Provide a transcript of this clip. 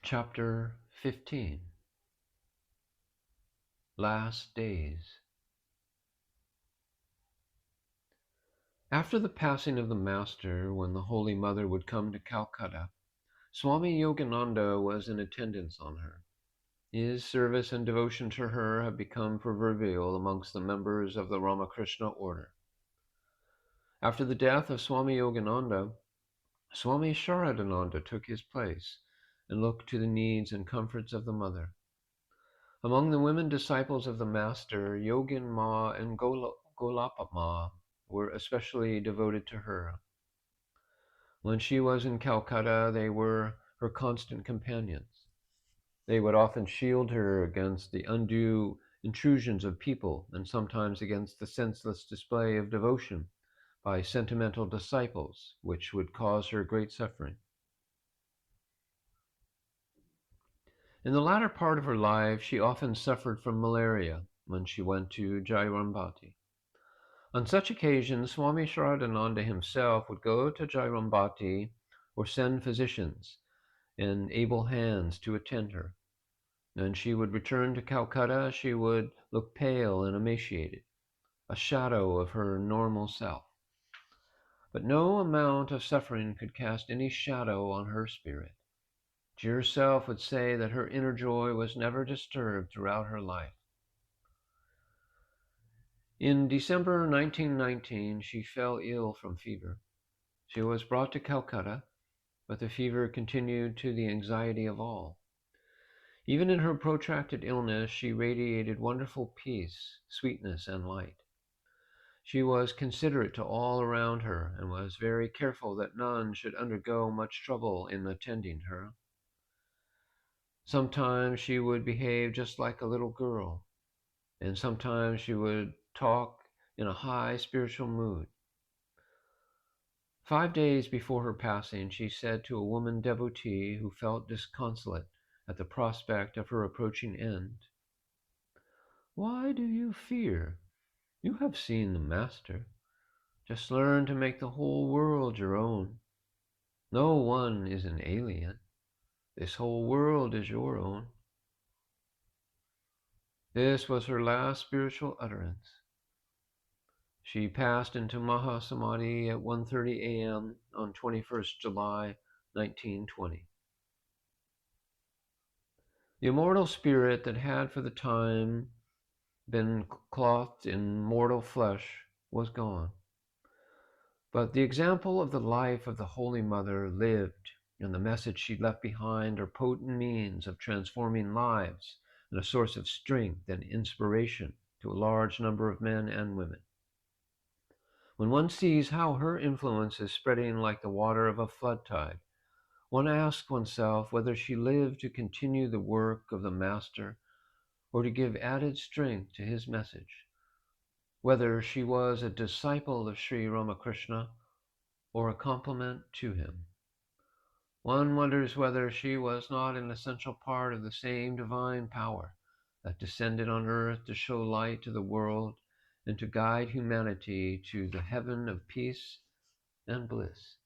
Chapter 15 Last Days. After the passing of the Master, when the Holy Mother would come to Calcutta, Swami Yogananda was in attendance on her. His service and devotion to her have become proverbial amongst the members of the Ramakrishna Order. After the death of Swami Yogananda, Swami Sarada took his place and looked to the needs and comforts of the Mother. Among the women disciples of the Master, Yogin Ma and Golapa Ma were especially devoted to her. When she was in Calcutta, they were her constant companions. They would often shield her against the undue intrusions of people and sometimes against the senseless display of devotion by sentimental disciples, which would cause her great suffering. In the latter part of her life, she often suffered from malaria when she went to Jairambati. On such occasions, Swami Saradananda himself would go to Jairambati or send physicians and able hands to attend her. When she would return to Calcutta, she would look pale and emaciated, a shadow of her normal self. But no amount of suffering could cast any shadow on her spirit. She herself would say that her inner joy was never disturbed throughout her life. In December 1919, she fell ill from fever. She was brought to Calcutta, but the fever continued to the anxiety of all. Even in her protracted illness, she radiated wonderful peace, sweetness, and light. She was considerate to all around her and was very careful that none should undergo much trouble in attending her. Sometimes she would behave just like a little girl, and sometimes she would talk in a high spiritual mood. 5 days before her passing, she said to a woman devotee who felt disconsolate at the prospect of her approaching end, "Why do you fear? You have seen the Master. Just learn to make the whole world your own. No one is an alien. This whole world is your own." This was her last spiritual utterance. She passed into Mahasamadhi at 1:30 a.m. on 21st July 1920. The immortal spirit that had for the time been clothed in mortal flesh was gone. But the example of the life of the Holy Mother lived, and the message she left behind are potent means of transforming lives and a source of strength and inspiration to a large number of men and women. When one sees how her influence is spreading like the water of a flood tide, one asks oneself whether she lived to continue the work of the Master or to give added strength to his message, whether she was a disciple of Sri Ramakrishna or a complement to him. One wonders whether she was not an essential part of the same divine power that descended on earth to show light to the world and to guide humanity to the heaven of peace and bliss.